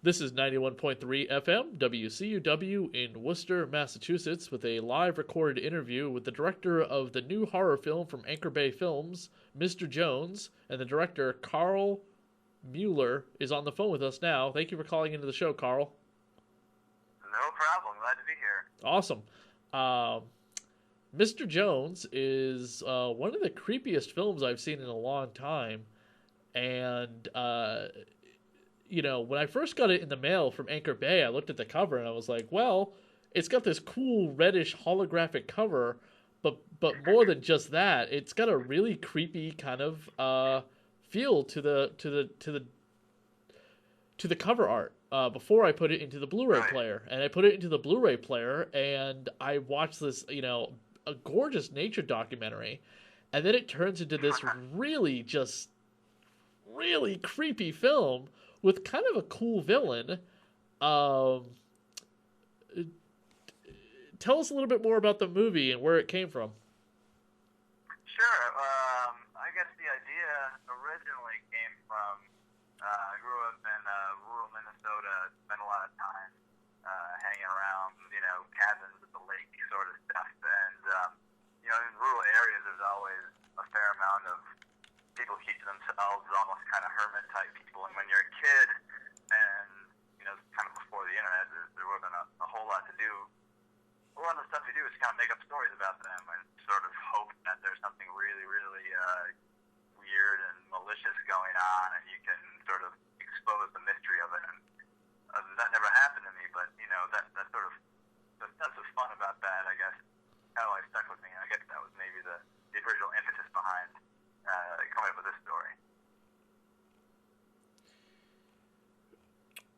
This is 91.3 FM WCUW in Worcester, Massachusetts, with a live recorded interview with the director of the new horror film from Anchor Bay Films, Mr. Jones, and the director, Karl Mueller, is on the phone with us now. Thank you for calling into the show, Karl. No problem. Glad to be here. Awesome. Mr. Jones is one of the creepiest films I've seen in a long time. And, when I first got it in the mail from Anchor Bay, I looked at the cover and I was like, well, it's got this cool reddish holographic cover, but more than just that, it's got a really creepy kind of feel to the cover art. Before I put it into the Blu-ray player, and I put it into the Blu-ray player, and I watched this, a gorgeous nature documentary, and then it turns into this really creepy film with kind of a cool villain. Tell us a little bit more about the movie and where it came from. Sure. I guess the idea originally came from, I grew up in rural Minnesota, spent a lot of time hanging around, cabins at the lake sort of stuff. And, in rural areas, there's always a fair amount of people keep to themselves, almost kind of hermit-type people. And when you're a kid, and, kind of before the internet, there wasn't a whole lot to do. A lot of the stuff you do is kind of make up stories about them and sort of hope that there's something really, really weird and malicious going on, and you can sort of expose the mystery of it. And that never happened to me, but, that sort of, the sense of fun about that, I guess, kind of like stuck with me. And I guess that was maybe the original impetus behind coming up with this story.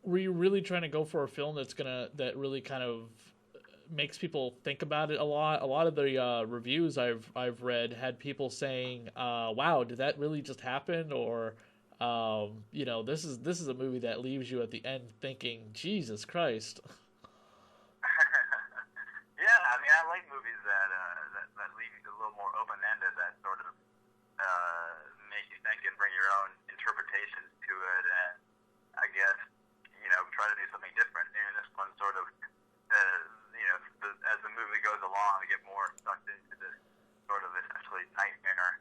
Were you really trying to go for a film that really kind of makes people think about it a lot? A lot of the reviews I've read had people saying, "Wow, did that really just happen?" Or, this is a movie that leaves you at the end thinking, "Jesus Christ." Yeah, I mean, I like movies that leave you a little more open ended, that sort of make you think and bring your own interpretations to it, and I guess try to do something different. And this one sort of. As the movie goes along, I get more sucked into this sort of essentially nightmare,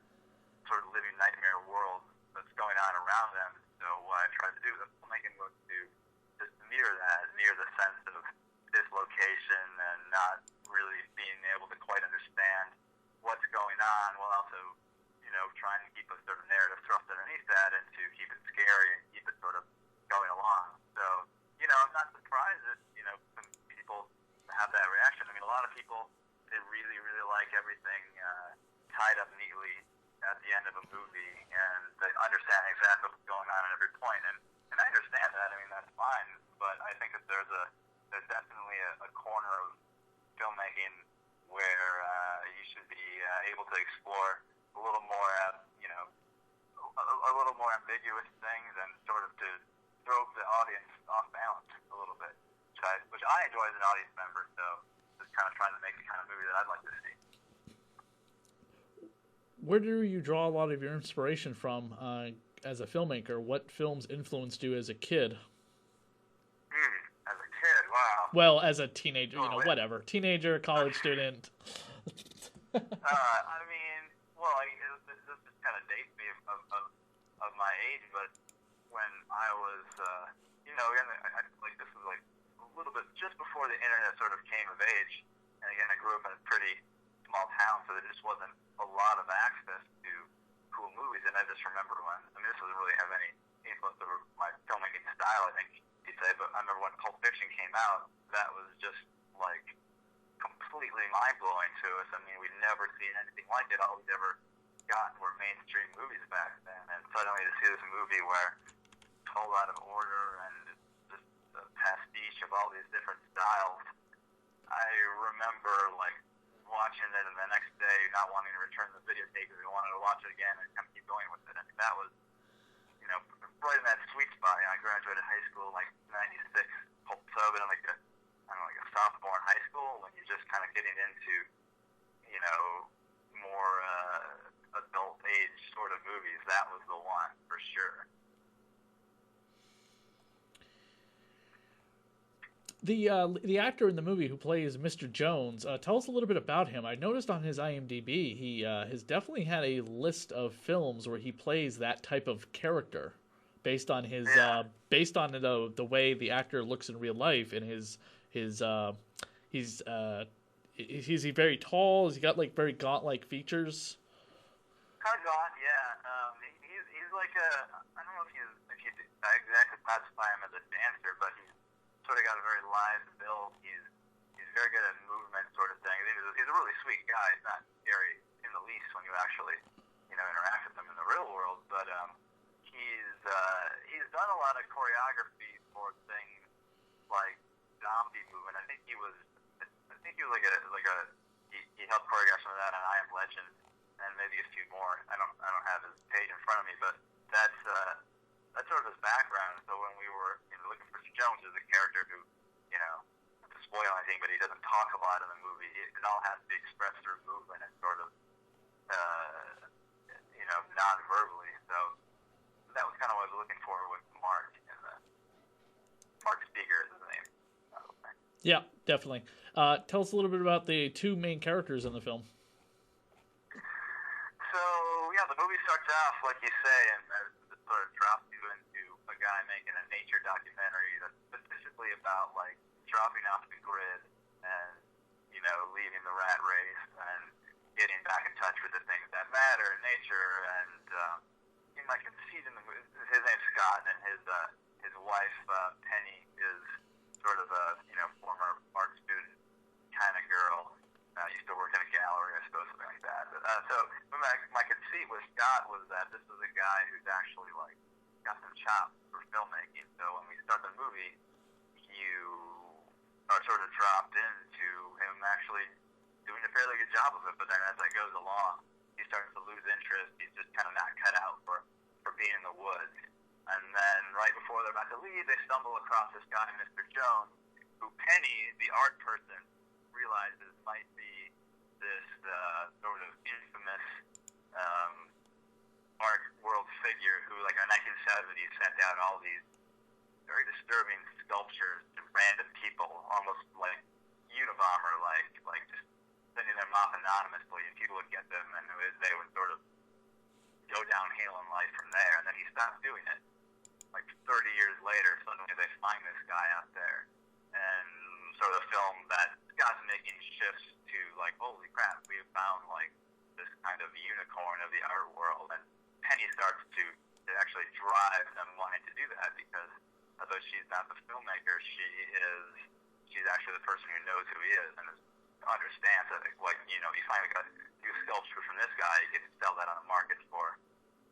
sort of living nightmare world that's going on around them. So what I tried to do with the filmmaking was to just mirror the sense of dislocation and not really being able to quite understand what's going on, while also, trying to keep a sort of narrative thrust underneath that and to keep it scary and keep it sort of going along. So, I'm not surprised that, some people have that reaction. I mean, a lot of people, they really, really like everything tied up neatly at the end of a movie, and they understand exactly what's going on at every point. And I understand that. I mean, that's fine. But I think that there's definitely a corner of filmmaking where you should be able to explore a little more, a little more ambiguous things, and sort of to throw the audience off balance a little bit. Which I enjoy as an audience member, so just kind of trying to make the kind of movie that I'd like to see. Where do you draw a lot of your inspiration from as a filmmaker? What films influenced you as a kid? As a kid, wow. Well, as a teenager, whatever. Teenager, college student. I mean, this just kind of dates me of my age, but when I was, again, I like this was like a little bit just before the internet sort of came of age, and again, I grew up in a pretty small town, so there just wasn't a lot of access to cool movies. And I just remember this doesn't really have any influence over my filmmaking style, I think you'd say, but I remember when Pulp Fiction came out, that was just like completely mind-blowing to us. I mean, we'd never seen anything like it. All we'd ever gotten were mainstream movies back then, and suddenly to see this movie where it's told out of order and just a pastiche of all these different styles, I remember like watching it and the next day not wanting to return the videotape because I wanted to watch it again and kind of keep going with it. I mean, that was, right in that sweet spot. I graduated high school in like '96, so I've been like a sophomore in high school, when you're just kind of getting into, more adult age sort of movies. That was the one for sure. The actor in the movie who plays Mr. Jones, tell us a little bit about him. I noticed on his IMDb he has definitely had a list of films where he plays that type of character, based on his Yeah. based on the way the actor looks in real life, and his he's is he very tall? Has he got like very gaunt like features? Kind of gone, yeah. He's like a, I don't know if you exactly classify him as a dancer, but he's sort of got a very lithe build. He's very good at movement, sort of thing. He's a really sweet guy. He's not scary in the least when you actually, interact with him in the real world. But he's done a lot of choreography for things like zombie movement. I think he was he helped choreograph some of that on I Am Legend and maybe a few more. I don't have his page in front of me, but that's sort of his background. So when we were looking for Jones as a character who, not to spoil anything, but he doesn't talk a lot in the movie. It all has to be expressed through movement and sort of, non-verbally. So that was kind of what I was looking for with Mark. And Mark Speaker is his name. Yeah, definitely. Tell us a little bit about the two main characters in the film. So yeah, the movie starts off like you say, and it sort of drops you into a guy making a nature documentary that's specifically about like dropping off the grid and leaving the rat race and getting back in touch with the things that matter in nature. And I can see in the movie, his name's Scott, and his wife Penny is sort of a former art student kind of girl. Used to work in a gallery, I suppose, something like that. So my conceit with Scott was that this is a guy who's actually like got some chops for filmmaking. So when we start the movie, you are sort of dropped into him actually doing a fairly good job of it. But then as it goes along, he starts to lose interest. He's just kind of not cut out for being in the woods. And then right before they're about to leave, they stumble across this guy, Mr. Jones, who Penny, the art person, realizes might be this sort of infamous art world figure who, like, in the 1970s, sent out all these very disturbing sculptures to random people, almost like Unabomber, like just sending them off anonymously, and people would get them, and they would sort of go downhill in life from there. And then he stopped doing it. Like 30 years later, suddenly they find this guy out there, and sort of the film that Scott's making shifts to like, holy crap, we have found like this kind of unicorn of the art world. And Penny starts to actually drive them wanting to do that, because although she's not the filmmaker, she's actually the person who knows who he is and understands that, like, you finally got a new sculpture from this guy, you can sell that on the market for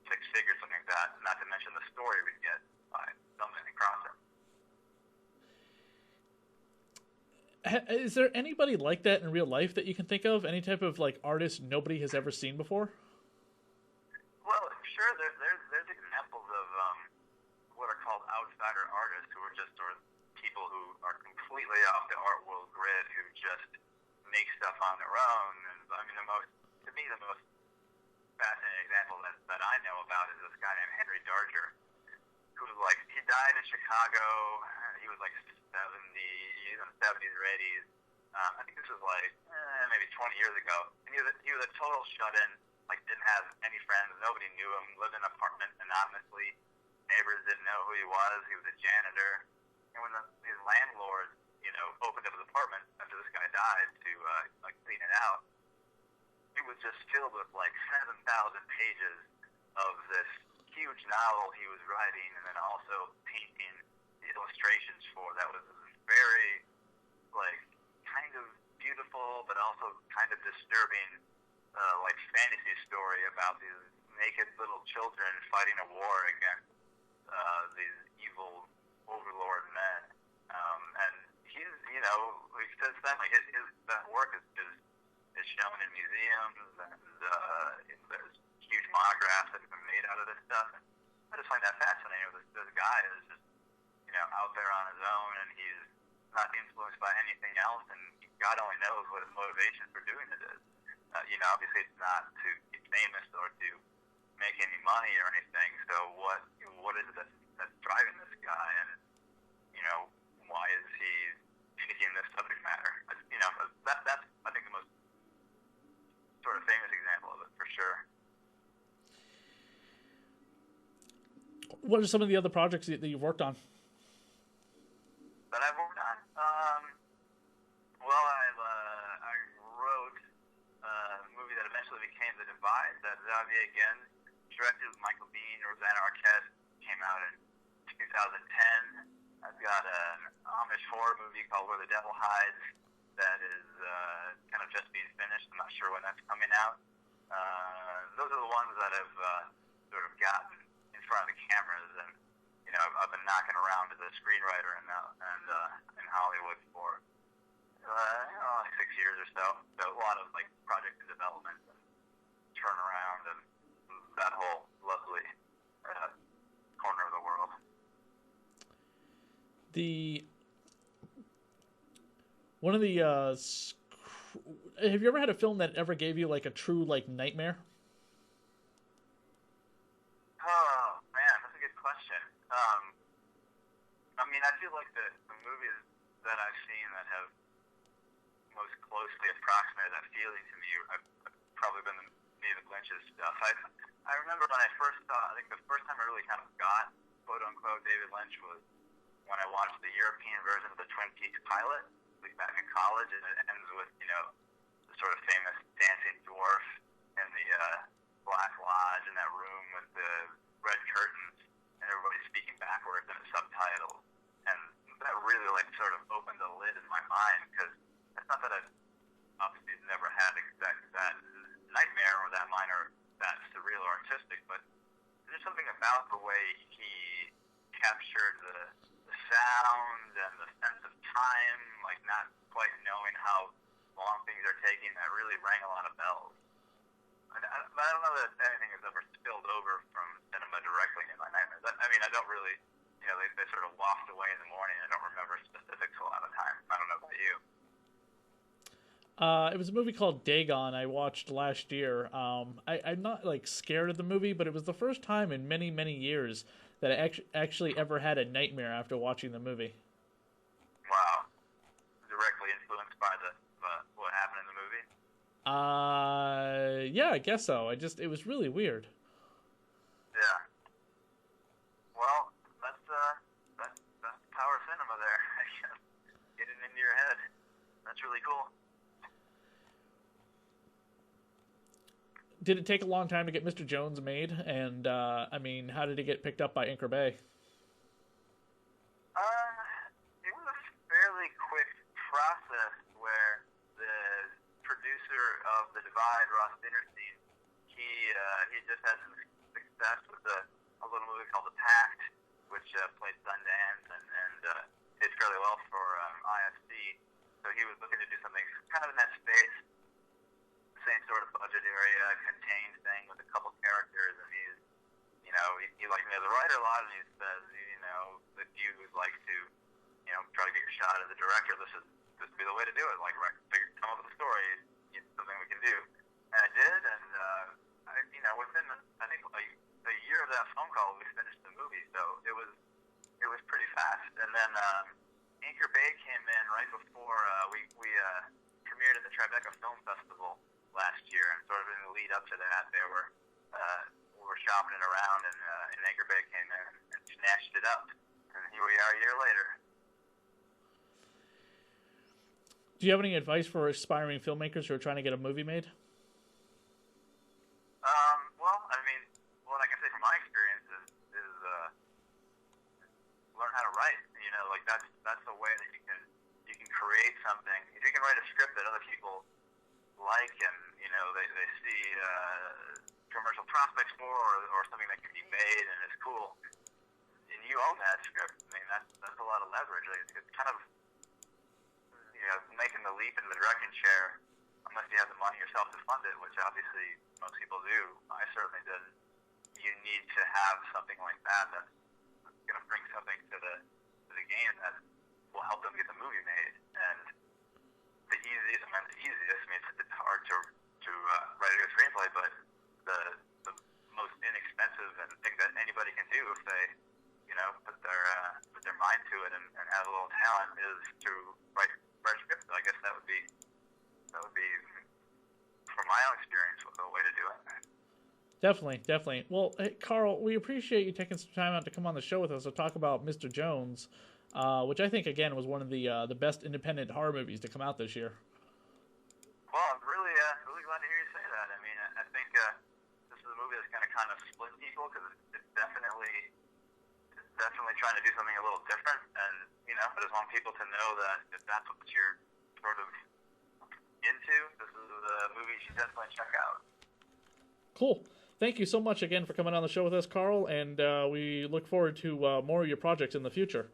6 figures, something like that. Not to mention the story we get by stumbling across him. Is there anybody like that in real life that you can think of? Any type of like artist nobody has ever seen before? Well, sure. There's examples of what are called outsider artists, who are just sort of people who are completely off the art world grid, who just make stuff on their own. And I mean, to me, the most fascinating example that I know about is this guy named Henry Darger, who was like, he died in Chicago. He was like 70, he's in the 70s or 80s. I think this was like maybe 20 years ago. And he was a total shut-in, like didn't have any friends, nobody knew him, lived in an apartment anonymously. Neighbors didn't know who he was. He was a janitor. And when his landlord, opened up his apartment after this guy died to clean it out, it was just filled with like 7,000 pages of this huge novel he was writing, and then also painting the illustrations for. That was very, like, kind of beautiful, but also kind of disturbing, like fantasy story about these naked little children fighting a war against these evil overlord men. And he's, since then, like that work is shown in museums, and there's huge monographs that have been made out of this stuff. And I just find that fascinating. This guy is just, out there on his own, and he's not influenced by anything else, and God only knows what his motivation for doing it is. Obviously it's not to get famous or to make any money or anything. So what is it that's driving this guy? And why is he What are some of the other projects that you've worked on? That I've worked on. Well, I wrote a movie that eventually became The Divide, that Xavier again directed with Michael Biehn. Rosanna Arquette, came out in 2010. I've got an Amish horror movie called Where the Devil Hides that is kind of just being finished. I'm not sure when that's coming out. Those are the ones that have sort of gotten in front of the cameras, and I've been knocking around as a screenwriter in Hollywood for like 6 years or so. So a lot of like project development and turnaround and that whole lovely corner of the world. One of the have you ever had a film that ever gave you like a true like nightmare? Oh man, that's a good question. I mean, I feel like the movies that I've seen that have most closely approximated that feeling to me have probably been the Lynch's stuff. I remember when I first saw, I think the first time I really kind of got quote unquote David Lynch was when I watched the European version of the Twin Peaks pilot, like back in college, and it ends with the sort of famous dancing dwarf in the Black Lodge in that room with the red curtains and everybody speaking backwards and subtitles. And that really like sort of opened a lid in my mind, because it's not that I've obviously never had that nightmare or that minor, that surreal or artistic, but there's something about the way he captured the sound and the sense of time, like not quite knowing how long things are taking, that really rang a lot of bells. I don't know that anything has ever spilled over from cinema directly in my nightmares. I mean, I don't really, they sort of waft away in the morning. I don't remember specifics a lot of the time. I don't know about you. It was a movie called Dagon I watched last year. I'm not like scared of the movie, but it was the first time in many, many years that I actually ever had a nightmare after watching the movie. Wow. Directly influenced by what happened in the movie? Yeah, I guess so. It was really weird. Yeah. Well, that's power of cinema there. Getting into your head. That's really cool. Did it take a long time to get Mr. Jones made? And, I mean, how did it get picked up by Anchor Bay? It was a fairly quick process where the producer of The Divide, Ross Dinnerstein, he just had some success with a little movie called The Pact, which played Sundance and did fairly well for IFC. So he was looking to do something kind of in that space, same sort of budget area, contained thing with a couple characters, and he liked me as a writer a lot, and he says, if you would like to, try to get your shot as a director, this would be the way to do it. Like, come up with a story, something we can do. And I did, and within I think a year of that phone call, we finished the movie. So it was pretty fast. And then Anchor Bay came in right before we premiered at the Tribeca Film Festival last year, and sort of in the lead up to that, we were shopping it around, and Anchor Bay came in and snatched it up, and here we are a year later. Do you have any advice for aspiring filmmakers who are trying to get a movie made? Well, I mean, what I can say from my experience is learn how to write. Like that's the way that you can create something. If you can write a script that other people like, and they see commercial prospects for, or something that can be made and is cool, and you own that script. I mean, that's a lot of leverage. It's kind of making the leap into the directing chair, unless you have the money yourself to fund it, which obviously most people do. I certainly didn't. You need to have something like that that's going to bring something to the game that will help them get the movie made. And the easiest, I mean, it's hard to write a good screenplay, but the most inexpensive and thing that anybody can do if they put their mind to it and have a little talent is to write scripts. I guess that would be from my own experience the way to do it. Definitely, definitely. Well, hey, Carl, we appreciate you taking some time out to come on the show with us to talk about Mr. Jones, which I think again was one of the best independent horror movies to come out this year. Well, I'm really really glad to hear you say that. I mean, I think this is a movie that's going to kind of split people because it's definitely trying to do something a little different, and I just want people to know that if that's what you're sort of into, this is a movie you should definitely check out. Cool. Thank you so much again for coming on the show with us, Carl, and we look forward to more of your projects in the future.